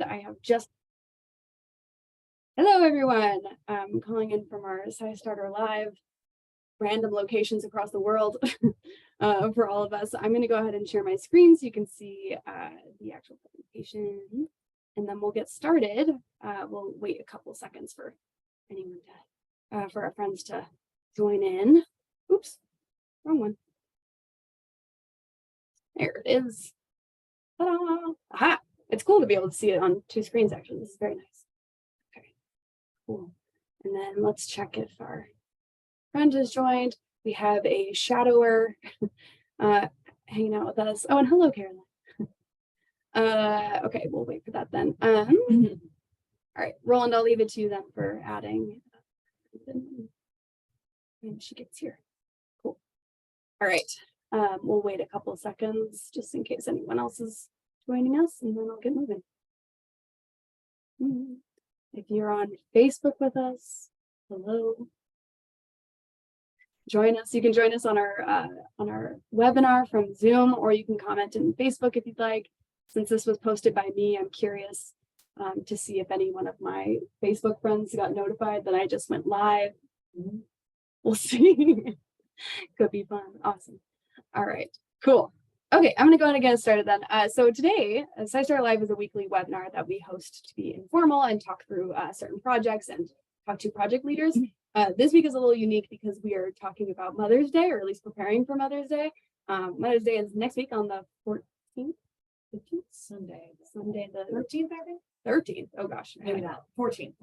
I have just. Hello, everyone. I'm calling in from our SciStarter Live, random locations across the world for all of us. I'm going to go ahead and share my screen so you can see the actual presentation, and then we'll get started. We'll wait a couple seconds for anyone to, for our friends to join in. Oops, wrong one. There it is. Ta-da! Aha! It's cool to be able to see it on two screens, actually. This is very nice. Okay, cool. And then let's check if our friend has joined. We have a shadower hanging out with us. Oh, and hello, Caroline. Okay, we'll wait for that then. All right, Roland, I'll leave it to you then for adding when she gets here. Cool. All right, we'll wait a couple of seconds just in case anyone else is joining us, and then I'll get moving. If you're on Facebook with us, hello. Join us. You can join us on our webinar from Zoom, or you can comment in Facebook if you'd like. Since this was posted by me, I'm curious to see if any one of my Facebook friends got notified that I just went live. We'll see. Could be fun. Awesome. All right, cool. Okay, I'm going to go ahead and get started then. So today, SciStarter Live is a weekly webinar that we host to be informal and talk through certain projects and talk to project leaders. This week is a little unique because we are talking about Mother's Day, or at least preparing for Mother's Day. Mother's Day is next week on the 14th, 15th? Sunday the 13th, I think. 13th. Oh gosh, maybe not. 14th.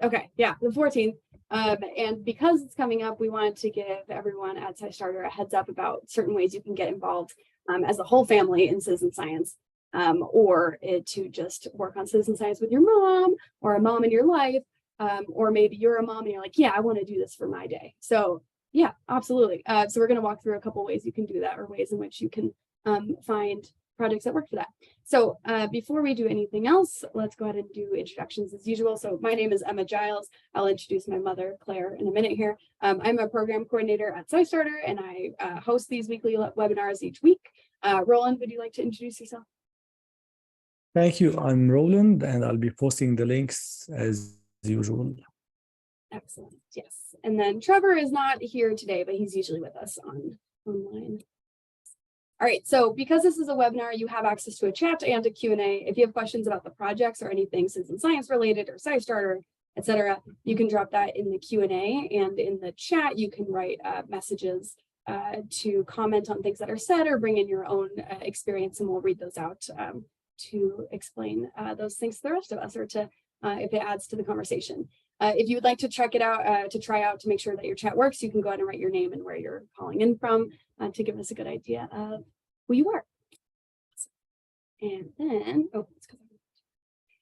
Okay, yeah, the 14th. And because it's coming up, we wanted to give everyone at SciStarter a heads up about certain ways you can get involved as a whole family in citizen science, or to just work on citizen science with your mom or a mom in your life, or maybe you're a mom and you're like, yeah, I want to do this for my day. So yeah, absolutely. So we're going to walk through a couple ways you can do that, or ways in which you can find projects that work for that. So before we do anything else, let's go ahead and do introductions as usual. So my name is Emma Giles. I'll introduce my mother, Claire, in a minute here. I'm a program coordinator at SciStarter, and I host these weekly webinars each week. Roland, would you like to introduce yourself? Thank you. I'm Roland, and I'll be posting the links as usual. Excellent. Yes. And then Trevor is not here today, but he's usually with us online. All right, so because this is a webinar, you have access to a chat and a Q&A. If you have questions about the projects or anything citizen science related or SciStarter, etc., you can drop that in the Q&A, and in the chat, you can write messages to comment on things that are said or bring in your own experience, and we'll read those out to explain those things to the rest of us, or to if it adds to the conversation. If you would like to check it out, to try out to make sure that your chat works, you can go ahead and write your name and where you're calling in from to give us a good idea of who you are. And then,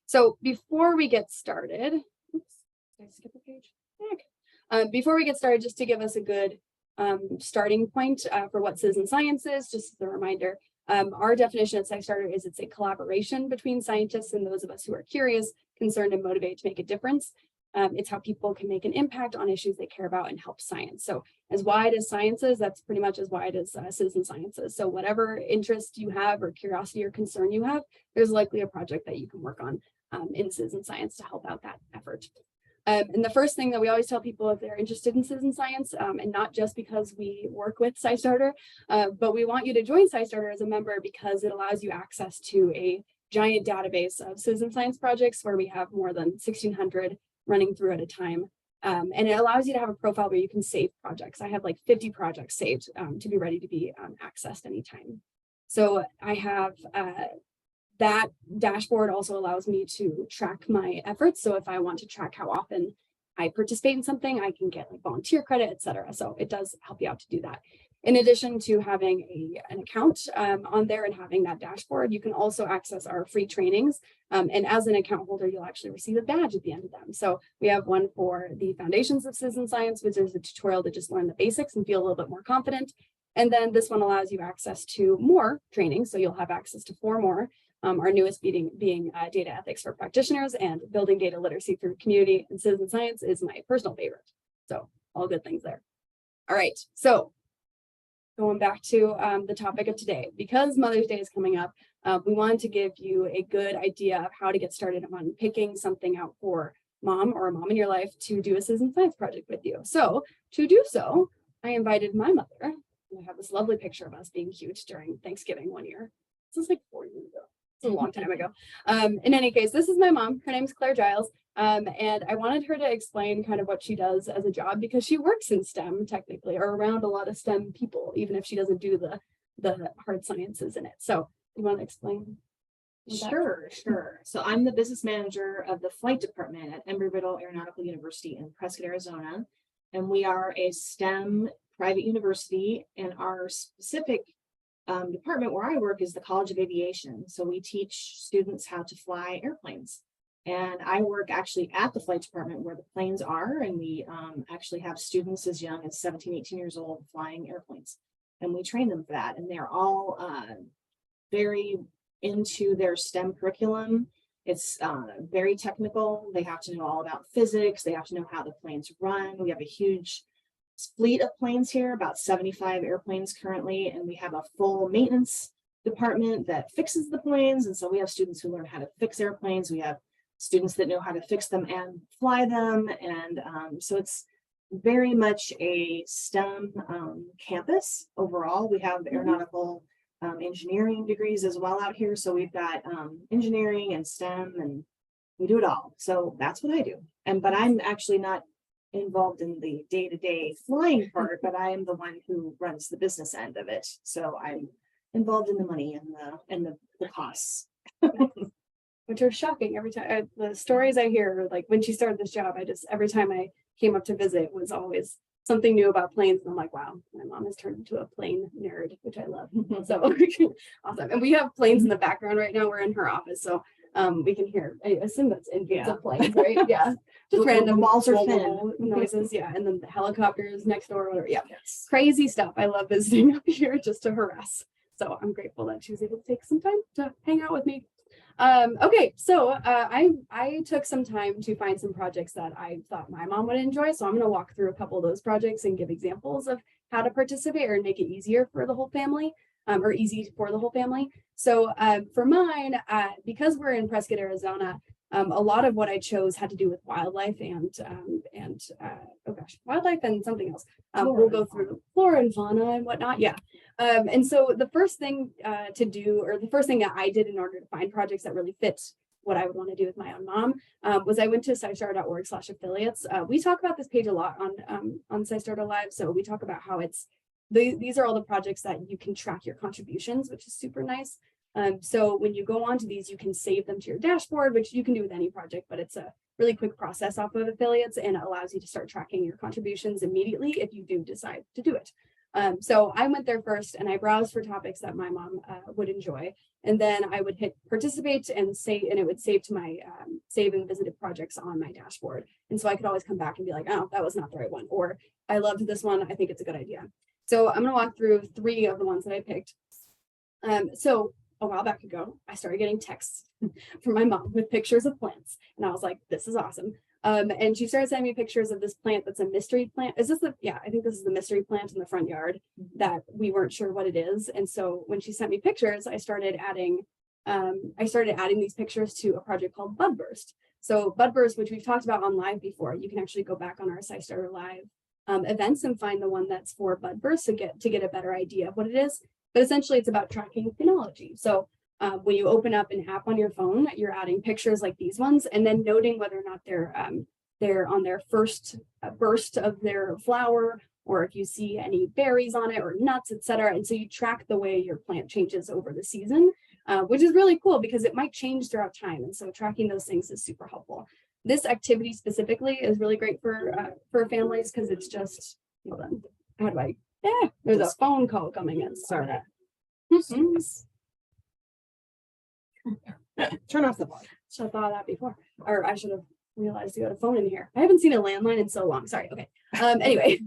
so before we get started, oops, did I skip a page? Okay. Before we get started, just to give us a good starting point for what citizen science is, just as a reminder, our definition at SciStarter is it's a collaboration between scientists and those of us who are curious, concerned, and motivated to make a difference. It's how people can make an impact on issues they care about and help science. So as wide as science is, that's pretty much as wide as citizen science is. So whatever interest you have or curiosity or concern you have, there's likely a project that you can work on in citizen science to help out that effort. And the first thing that we always tell people if they're interested in citizen science, and not just because we work with SciStarter, but we want you to join SciStarter as a member because it allows you access to a giant database of citizen science projects where we have more than 1,600 running through at a time. And it allows you to have a profile where you can save projects. I have like 50 projects saved to be ready to be accessed anytime. So I have that dashboard also allows me to track my efforts. So if I want to track how often I participate in something, I can get like volunteer credit, etc. So it does help you out to do that. In addition to having an account on there and having that dashboard, you can also access our free trainings. And as an account holder, you'll actually receive a badge at the end of them. So we have one for the foundations of citizen science, which is a tutorial to just learn the basics and feel a little bit more confident. And then this one allows you access to more trainings. So you'll have access to 4 more. Our newest being data ethics for practitioners, and building data literacy through community and citizen science is my personal favorite. So all good things there. All right, so going back to the topic of today, because Mother's Day is coming up, we wanted to give you a good idea of how to get started on picking something out for mom or a mom in your life to do a citizen science project with you. So to do so, I invited my mother. And I have this lovely picture of us being cute during Thanksgiving one year. This is like 4 years ago. It's a long time ago. In any case, this is my mom. Her name is Claire Giles. And I wanted her to explain kind of what she does as a job, because she works in STEM technically, or around a lot of STEM people, even if she doesn't do the hard sciences in it. So you want to explain? Sure. So I'm the business manager of the flight department at Embry-Riddle Aeronautical University in Prescott, Arizona. And we are a STEM private university, and our specific department where I work is the College of Aviation. So we teach students how to fly airplanes. And I work actually at the flight department where the planes are. And we actually have students as young as 17, 18 years old flying airplanes. And we train them for that. And they're all very into their STEM curriculum. It's very technical. They have to know all about physics. They have to know how the planes run. We have a huge fleet of planes here, about 75 airplanes currently. And we have a full maintenance department that fixes the planes. And so we have students who learn how to fix airplanes. We have students that know how to fix them and fly them. And so it's very much a STEM campus overall. We have aeronautical engineering degrees as well out here. So we've got engineering and STEM, and we do it all. So that's what I do. But I'm actually not involved in the day-to-day flying part, but I am the one who runs the business end of it. So I'm involved in the money and the costs. Which are shocking every time. The stories I hear, like when she started this job, every time I came up to visit was always something new about planes. And I'm like, wow, my mom has turned into a plane nerd, which I love. So awesome. And we have planes in the background right now. We're in her office. So we can hear, I assume that's engines of planes, right? Yeah. Just random walls are thin noises. Yeah. And then the helicopters next door, whatever. Yeah. Yes. Crazy stuff. I love visiting up here just to harass. So I'm grateful that she was able to take some time to hang out with me. Okay, so I took some time to find some projects that I thought my mom would enjoy. So I'm going to walk through a couple of those projects and give examples of how to participate or make it easier for the whole family, or easy for the whole family. So for mine, because we're in Prescott, Arizona, a lot of what I chose had to do with wildlife and wildlife and something else. We'll go through flora and fauna and whatnot. Yeah. And so the first thing to do, or the first thing that I did in order to find projects that really fit what I would want to do with my own mom, was I went to SciStarter.org/affiliates. We talk about this page a lot on SciStarter Live. So we talk about how these are all the projects that you can track your contributions, which is super nice. So when you go onto these, you can save them to your dashboard, which you can do with any project, but it's a really quick process off of affiliates, and it allows you to start tracking your contributions immediately if you do decide to do it. So I went there first and I browsed for topics that my mom would enjoy. And then I would hit participate and it would save to my save and visited projects on my dashboard. And so I could always come back and be like, oh, that was not the right one. Or I loved this one. I think it's a good idea. So I'm going to walk through 3 of the ones that I picked. So a while back ago, I started getting texts from my mom with pictures of plants. And I was like, this is awesome. And she started sending me pictures of this plant that's a mystery plant. I think this is the mystery plant in the front yard that we weren't sure what it is. And so when she sent me pictures, I started adding these pictures to a project called Budburst. So Budburst, which we've talked about on live before, you can actually go back on our SciStarter Live events and find the one that's for Budburst to get a better idea of what it is. But essentially, it's about tracking phenology. So when you open up an app on your phone, you're adding pictures like these ones, and then noting whether or not they're on their first burst of their flower, or if you see any berries on it or nuts, etc. And so you track the way your plant changes over the season, which is really cool because it might change throughout time. And so tracking those things is super helpful. This activity specifically is really great for families because it's just, hold on, how do I? Yeah, there's a phone call coming in. Sorry. Turn off the volume. Should have thought of that before, or I should have realized you got a phone in here. I haven't seen a landline in so long. Sorry. Okay. Anyway,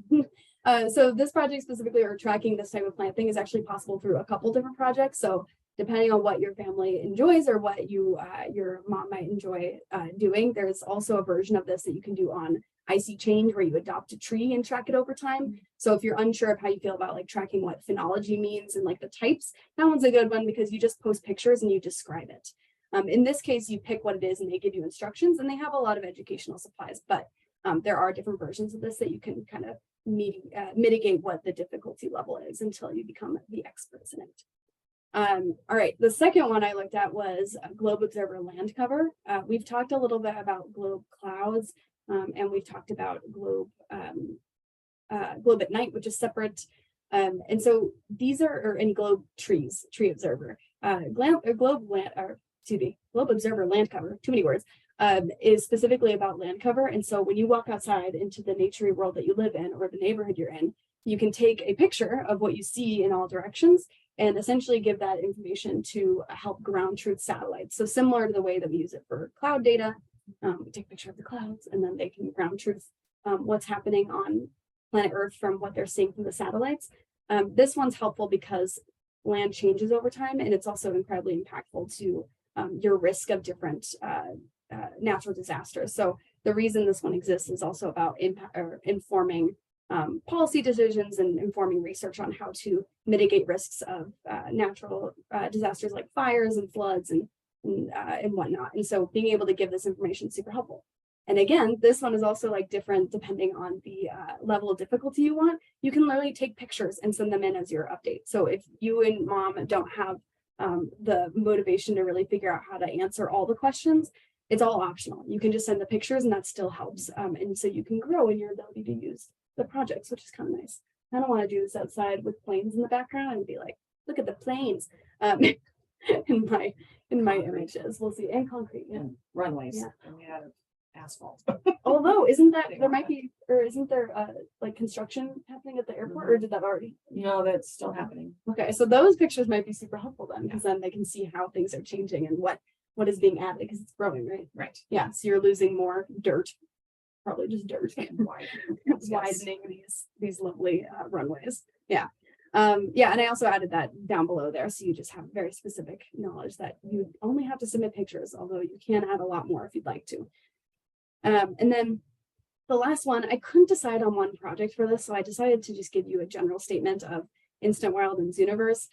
so this project specifically, or tracking this type of plant thing, is actually possible through a couple different projects. So depending on what your family enjoys or what your mom might enjoy doing, there's also a version of this that you can do on Icy Change where you adopt a tree and track it over time. So if you're unsure of how you feel about like tracking what phenology means and like the types, that one's a good one because you just post pictures and you describe it. In this case, you pick what it is and they give you instructions, and they have a lot of educational supplies, but there are different versions of this that you can kind of mitigate what the difficulty level is until you become the experts in it. All right, the second one I looked at was Globe Observer Land Cover. We've talked a little bit about globe clouds, and we've talked about globe at night, which is separate. And so these are any globe tree observer, Globe Observer Land Cover, too many words, is specifically about land cover. And so when you walk outside into the naturey world that you live in or the neighborhood you're in, you can take a picture of what you see in all directions and essentially give that information to help ground truth satellites. So similar to the way that we use it for cloud data, we take a picture of the clouds and then they can ground truth what's happening on planet Earth from what they're seeing from the satellites. This one's helpful because land changes over time, and it's also incredibly impactful to your risk of different natural disasters. So the reason this one exists is also about informing policy decisions and informing research on how to mitigate risks of natural disasters like fires and floods and whatnot. And so being able to give this information is super helpful. And again, this one is also like different depending on the level of difficulty you want. You can literally take pictures and send them in as your update. So if you and mom don't have the motivation to really figure out how to answer all the questions, it's all optional. You can just send the pictures and that still helps. And so you can grow in your ability to use the projects, which is kind of nice. I don't want to do this outside with planes in the background and be like, look at the planes in my images. We'll see. And concrete, yeah. And runways. Yeah. And we have asphalt. Although, isn't there like construction happening at the airport, or did that already? No, that's still happening. Okay, so those pictures might be super helpful then, because then they can see how things are changing and what is being added because it's growing, right? Right. Yeah, so you're losing more dirt, probably just dirt, Yes. widening these lovely runways. Yeah. Yeah, and I also added that down below there, so you just have very specific knowledge that you only have to submit pictures, although you can add a lot more if you'd like to. And then the last one, I couldn't decide on one project for this, so I decided to just give you a general statement of Instant Wild and Zooniverse.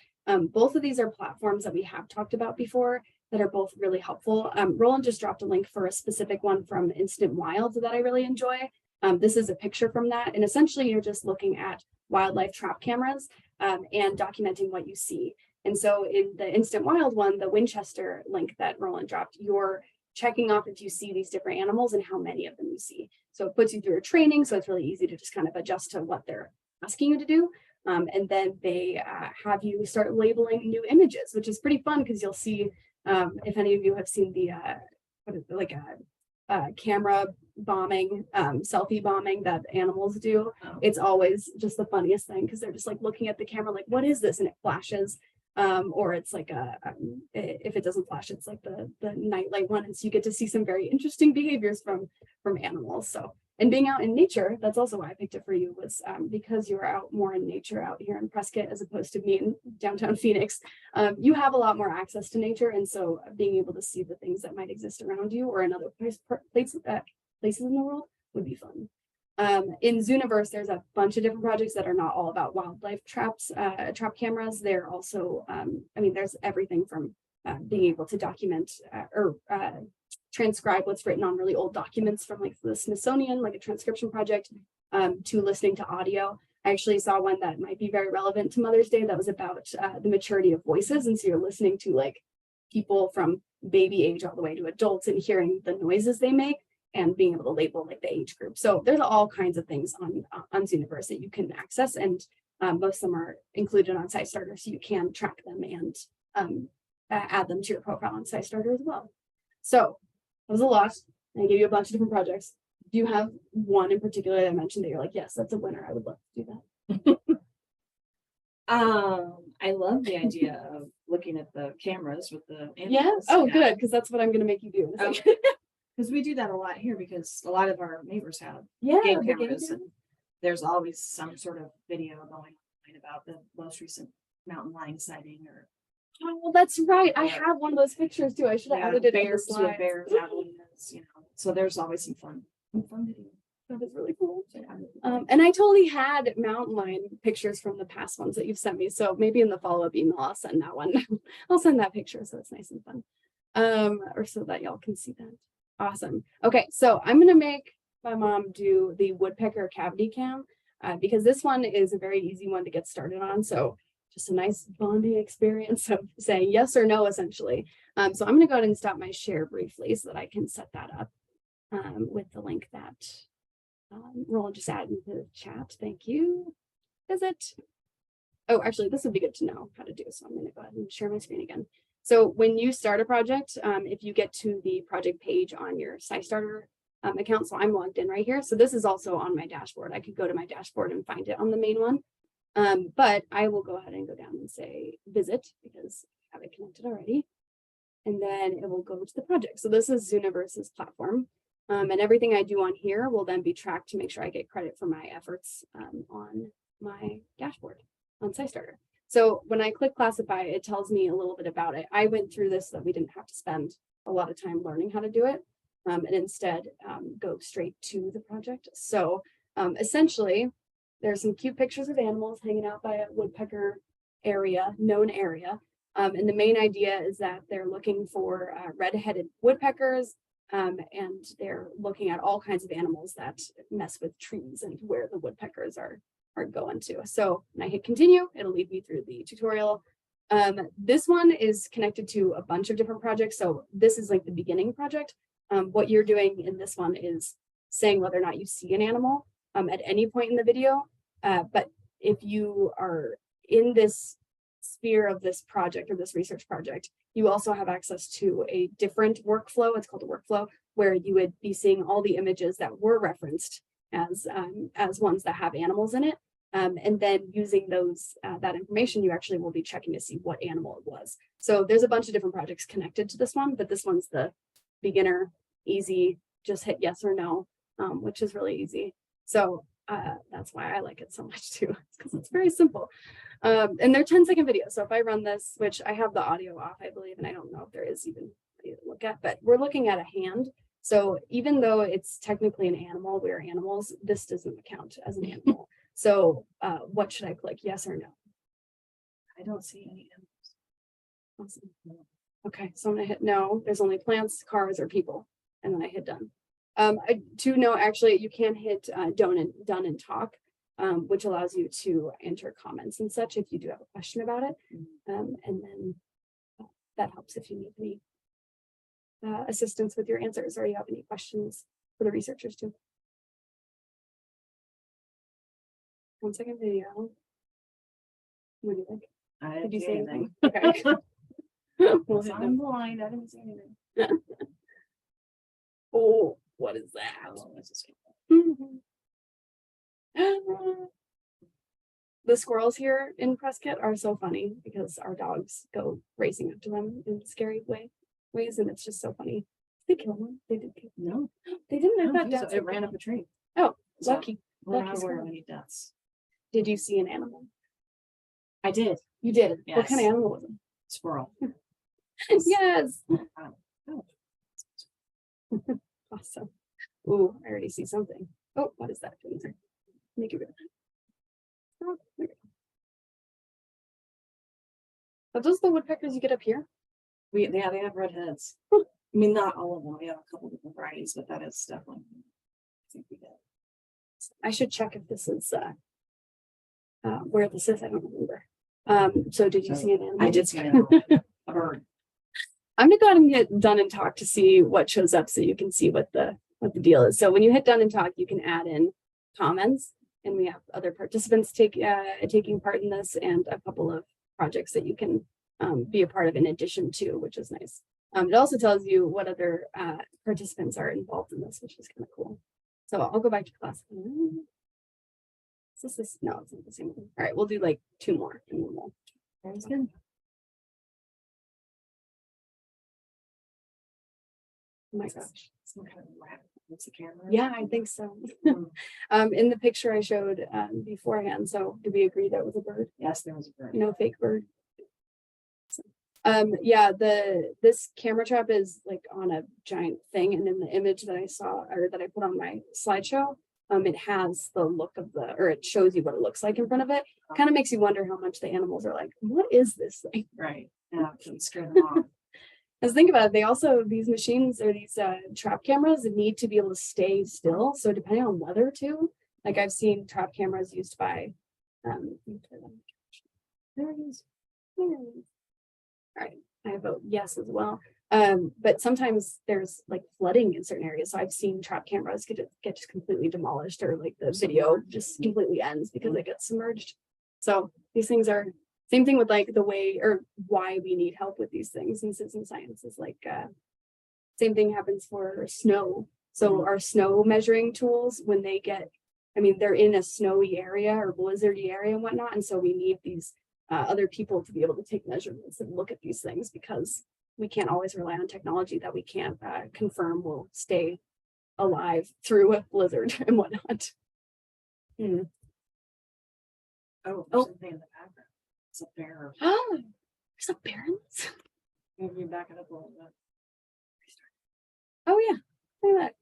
Both of these are platforms that we have talked about before that are both really helpful. Roland just dropped a link for a specific one from Instant Wild that I really enjoy. This is a picture from that, and essentially you're just looking at wildlife trap cameras and documenting what you see. And so in the Instant Wild one, the Winchester link that Roland dropped, you're checking off if you see these different animals and how many of them you see. So it puts you through a training, so it's really easy to just kind of adjust to what they're asking you to do. And then they have you start labeling new images, which is pretty fun because you'll see, if any of you have seen the camera bombing, selfie bombing that animals do. Oh. It's always just the funniest thing because they're just like looking at the camera like, what is this? And it flashes. Or it's like if it doesn't flash, it's like the nightlight one. And so you get to see some very interesting behaviors from animals. So, and being out in nature, that's also why I picked it for you, was because you're out more in nature out here in Prescott, as opposed to me in downtown Phoenix. You have a lot more access to nature. And so being able to see the things that might exist around you or in other places in the world would be fun. In Zooniverse, there's a bunch of different projects that are not all about wildlife trap cameras. They're also, there's everything from being able to document or transcribe what's written on really old documents from like the Smithsonian, like a transcription project, to listening to audio. I actually saw one that might be very relevant to Mother's Day that was about the maturity of voices. And so you're listening to like people from baby age all the way to adults and hearing the noises they make, and being able to label like the age group. So there's all kinds of things on Zooniverse that you can access, and most of them are included on SciStarter, so you can track them and add them to your profile on SciStarter as well. So that was a lot. I gave you a bunch of different projects. Do you have one in particular that I mentioned that you're like, yes, that's a winner, I would love to do that? I love the idea of looking at the cameras with the animals. Yes. Oh, good, because that's what I'm going to make you do. Because we do that a lot here because a lot of our neighbors have Yeah, game the game cameras, cam- and there's always some sort of video going on about the most recent mountain lion sighting or Oh, that's right. I Yeah. have one of those pictures too. I should have added it in the bears with slides. bear javelinas, so there's always some fun video. That is really cool. So, And I totally had mountain lion pictures from the past ones that you've sent me. So maybe in the follow-up email, I'll send that one. I'll send that picture so it's nice and fun. Or so that y'all can see that. Awesome. Okay, so I'm gonna make my mom do the woodpecker cavity cam because this one is a very easy one to get started on. So just a nice bonding experience of saying yes or no, essentially. So I'm gonna go ahead and stop my share briefly so that I can set that up with the link that Roland just added into the chat. Thank you. Is it? Oh, actually, this would be good to know how to do. So I'm going to go ahead and share my screen again. So when you start a project, if you get to the project page on your SciStarter account, so I'm logged in right here. So this is also on my dashboard. I could go to my dashboard and find it on the main one. But I will go ahead and go down and say visit because I have it connected already. And then it will go to the project. So this is Zooniverse's platform. And everything I do on here will then be tracked to make sure I get credit for my efforts on my dashboard on SciStarter. So when I click classify, it tells me a little bit about it. I went through this so that we didn't have to spend a lot of time learning how to do it and instead go straight to the project. So essentially, there's some cute pictures of animals hanging out by a woodpecker known area. And the main idea is that they're looking for red-headed woodpeckers, and they're looking at all kinds of animals that mess with trees and where the woodpeckers are going to. So when I hit continue, it'll lead me through the tutorial. This one is connected to a bunch of different projects. So this is like the beginning project. What you're doing in this one is saying whether or not you see an animal at any point in the video. But if you are in this sphere of this project or this research project, you also have access to a different workflow. It's called a workflow, where you would be seeing all the images that were referenced as ones that have animals in it. And then using that information, you actually will be checking to see what animal it was. So there's a bunch of different projects connected to this one, but this one's the beginner, easy, just hit yes or no, which is really easy. So that's why I like it so much too, because it's very simple. And they're 10-second videos. So if I run this, which I have the audio off, I believe, and I don't know if there is even video to look at, but we're looking at a hand. So even though it's technically an animal, we're animals, this doesn't count as an animal. So what should I click, yes or no? I don't see any animals. Awesome. Okay, so I'm gonna hit no. There's only plants, cars, or people, and then I hit done. To know, actually, you can hit done and talk, which allows you to enter comments and such if you do have a question about it. And then that helps if you need any assistance with your answers or you have any questions for the researchers too. 1-second video. What do you think? I Did you see say anything. anything? Okay. We'll hit I'm no. blind. I didn't see anything. Oh, what is that? How long is this? The squirrels here in Prescott are so funny because our dogs go racing up to them in scary ways, and it's just so funny. Did they kill one? They did kill one. No, They didn't. I I don't thought think so. Dad It said ran they up a tree. Oh, So, lucky. We're lucky not aware of squirrel. any deaths. Did you see an animal? I did. You did. What kind of Yes. animal was Squirrel. it? Yes. Oh, Awesome. Ooh, I already see something. Oh, what is that? Make it real. Oh, there we go. Are those the woodpeckers you get up here? they have red heads. I mean, not all of them. We have a couple different varieties, but that is definitely. I think we did. I should check if this is where this is. I don't remember. So did you see an animal? I did see an animal. A bird. I'm gonna go ahead and hit done and talk to see what shows up so you can see what the deal is. So when you hit done and talk, you can add in comments, and we have other participants taking part in this and a couple of projects that you can be a part of in addition to, which is nice. It also tells you what other participants are involved in this, which is kind of cool. So I'll go back to class. Is this? No, it's not the same one. All right, we'll do like 2 more and then we'll. Sounds good. Oh my gosh. Some kind of rat. What's the camera? Yeah, I think so. In the picture I showed beforehand. So did we agree that was a bird? Yes, there was a bird. No fake bird. So, Yeah, this camera trap is like on a giant thing, and in the image that I saw or that I put on my slideshow, it has the look of or it shows you what it looks like in front of it. Kind of makes you wonder how much the animals are like, what is this thing? Right. Yeah, can scare them off. Because think about it, these machines or these trap cameras need to be able to stay still. So depending on weather too, like I've seen trap cameras used by, there it is. There it is. All right, I vote yes as well. But sometimes there's like flooding in certain areas. So I've seen trap cameras get just completely demolished, or like the video just completely ends because it gets submerged. So these things are same thing with like the way or why we need help with these things in citizen science is like same thing happens for snow. So our snow measuring tools, when they get, they're in a snowy area or blizzardy area and whatnot. And so we need these other people to be able to take measurements and look at these things, because we can't always rely on technology that we can't confirm will stay alive through a blizzard and whatnot. Oh, there's something in the background. It's a bear. Oh, there's a bear in this? Maybe back it up a little bit. Oh yeah, look at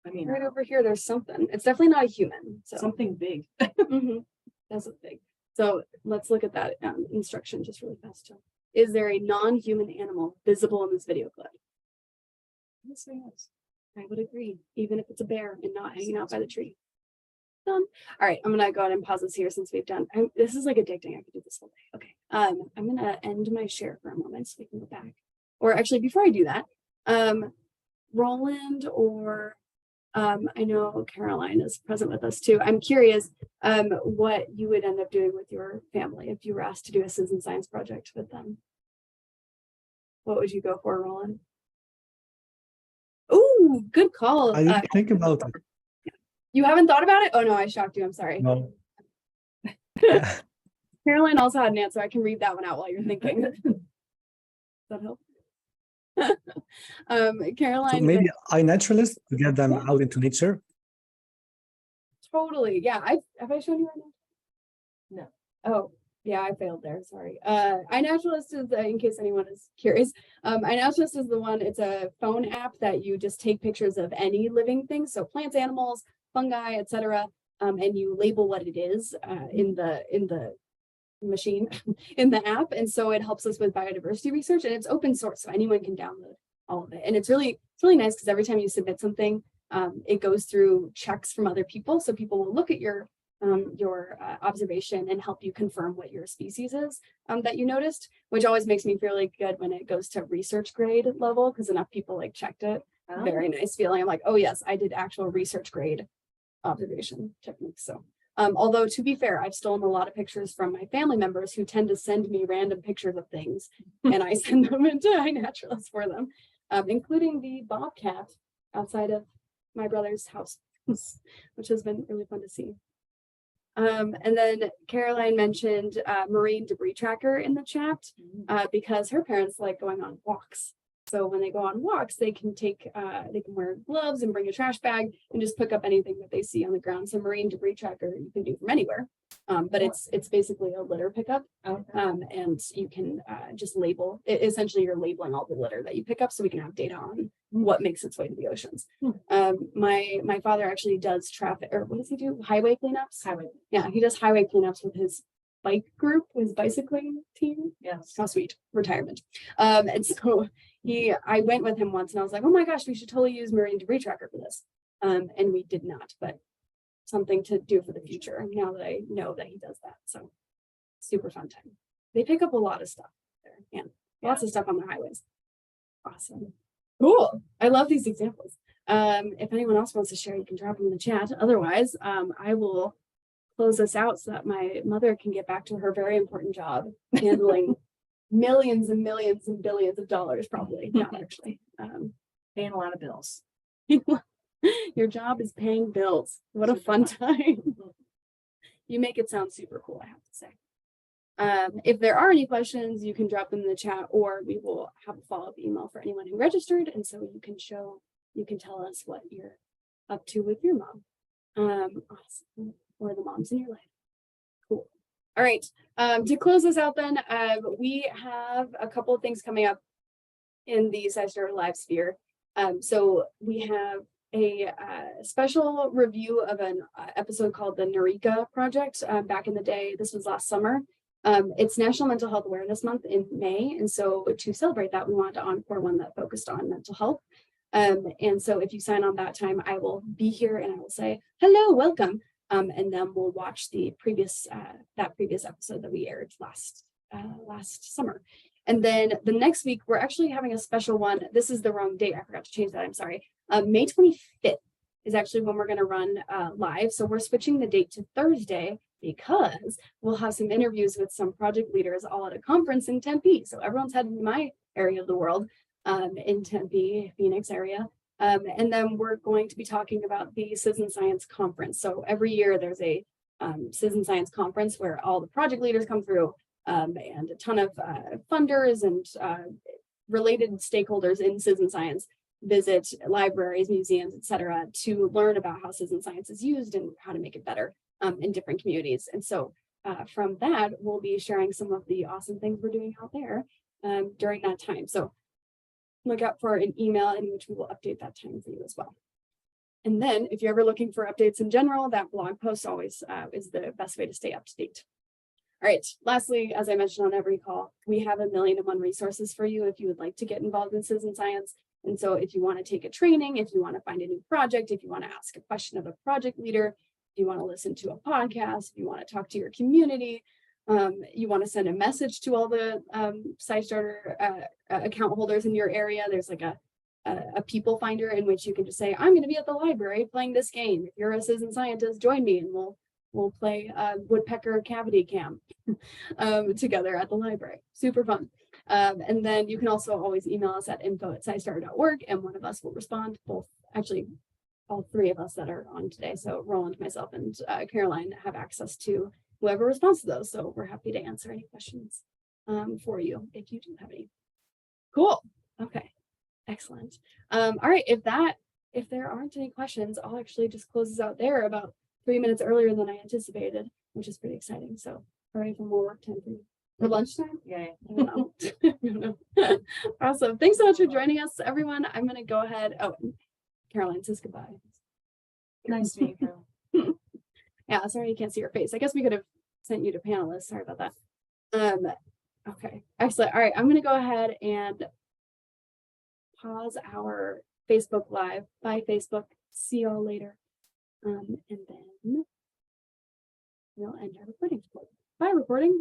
I that. Right over here, there's something. It's definitely not a human. So something big. That's a big. So let's look at that instruction just really fast. Too. Is there a non-human animal visible in this video clip? Yes, yes. I would agree, even if it's a bear and not hanging out by the tree. Done. All right, I'm gonna go ahead and pause this here since we've done. This is like addicting. I could do this whole day. Okay. I'm gonna end my share for a moment so we can go back. Or actually, before I do that, Roland or I know Caroline is present with us too. I'm curious what you would end up doing with your family if you were asked to do a citizen science project with them. What would you go for, Roland? Oh, good call. I didn't think about it. You haven't thought about it? Oh no, I shocked you. I'm sorry. No. Caroline also had an answer. I can read that one out while you're thinking. Does that help? Caroline. So maybe iNaturalist to get them out into nature. Totally. Yeah. Have I shown you right now? No. Oh, yeah, I failed there. Sorry. iNaturalist is in case anyone is curious. iNaturalist is the one, it's a phone app that you just take pictures of any living thing. So plants, animals, fungi, etc. And you label what it is in the machine in the app. And so it helps us with biodiversity research, and it's open source. So anyone can download all of it. And it's really nice because every time you submit something, it goes through checks from other people. So people will look at your observation and help you confirm what your species is that you noticed, which always makes me feel really good when it goes to research grade level, because enough people like checked it. Oh. Very nice feeling. I'm like, oh yes, I did actual research grade observation techniques. So although to be fair, I've stolen a lot of pictures from my family members who tend to send me random pictures of things and I send them into iNaturalist for them, including the bobcat outside of my brother's house, which has been really fun to see. And then Caroline mentioned marine debris tracker in the chat because her parents like going on walks. So when they go on walks, they can wear gloves and bring a trash bag and just pick up anything that they see on the ground. So marine debris tracker you can do from anywhere, but it's basically a litter pickup, and you can just label it. Essentially, you're labeling all the litter that you pick up, so we can have data on what makes its way to the oceans. My father actually does traffic, or what does he do? Highway cleanups. Yeah, he does highway cleanups with his bike group, his bicycling team. Yes. How sweet. Retirement. And so I went with him once and I was like, oh my gosh, we should totally use marine debris tracker for this. And we did not, but something to do for the future now that I know that he does that. So super fun time. They pick up a lot of stuff there. And lots of stuff on the highways. Awesome. Cool. I love these examples. If anyone else wants to share, you can drop them in the chat. Otherwise, I will close this out so that my mother can get back to her very important job handling millions and millions and billions of dollars, probably not actually Paying a lot of bills. Your job is paying bills. What a fun time. You make it sound super cool, I have to say. If there are any questions, you can drop them in the chat, or we will have a follow-up email for anyone who registered, and so you can tell us what you're up to with your mom. Awesome. Or the moms in your life. Cool. All right, to close this out then, we have a couple of things coming up in the SciStarter Live sphere. So we have a special review of an episode called the Narika Project back in the day. This was last summer. It's National Mental Health Awareness Month in May. And so to celebrate that, we wanted to encore one that focused on mental health. And so if you sign on that time, I will be here and I will say, hello, welcome. And then we'll watch the previous episode that we aired last summer. And then the next week, we're actually having a special one. This is the wrong date. I forgot to change that. I'm sorry. May 25th is actually when we're going to run live. So we're switching the date to Thursday because we'll have some interviews with some project leaders all at a conference in Tempe. So everyone's heading to my area of the world in Tempe, Phoenix area. And then we're going to be talking about the Citizen Science Conference. So every year there's a Citizen Science Conference where all the project leaders come through and a ton of funders and related stakeholders in citizen science visit libraries, museums, etc., to learn about how citizen science is used and how to make it better in different communities. And so from that, we'll be sharing some of the awesome things we're doing out there during that time. So look out for an email in which we will update that time for you as well. And then if you're ever looking for updates in general, that blog post always is the best way to stay up to date. All right, lastly, as I mentioned on every call, we have 1,000,001 resources for you if you would like to get involved in citizen science. And so if you want to take a training, if you want to find a new project, if you want to ask a question of a project leader, if you want to listen to a podcast, if you want to talk to your community, you want to send a message to all the SciStarter account holders in your area, there's like a people finder in which you can just say, I'm going to be at the library playing this game. If you're a citizen scientist, join me and we'll play woodpecker cavity cam together at the library. Super fun. And then you can also always email us at info@scistarter.org and one of us will respond. Actually, all three of us that are on today. So Roland, myself, and Caroline have access to whoever responds to those. So we're happy to answer any questions for you if you do have any. Cool. Okay. Excellent. All right. If there aren't any questions, I'll actually just close this out there about 3 minutes earlier than I anticipated, which is pretty exciting. So, ready for more work time for you? For lunchtime? Yeah. I don't know. Awesome. Thanks so much for joining us, everyone. I'm going to go ahead. Oh, Caroline says goodbye. Nice to meet you. Yeah, sorry you can't see your face. I guess we could have sent you to panelists. Sorry about that. Okay, excellent. All right, I'm going to go ahead and pause our Facebook Live. Bye, Facebook. See y'all later. And then we'll end our recording. Bye, recording.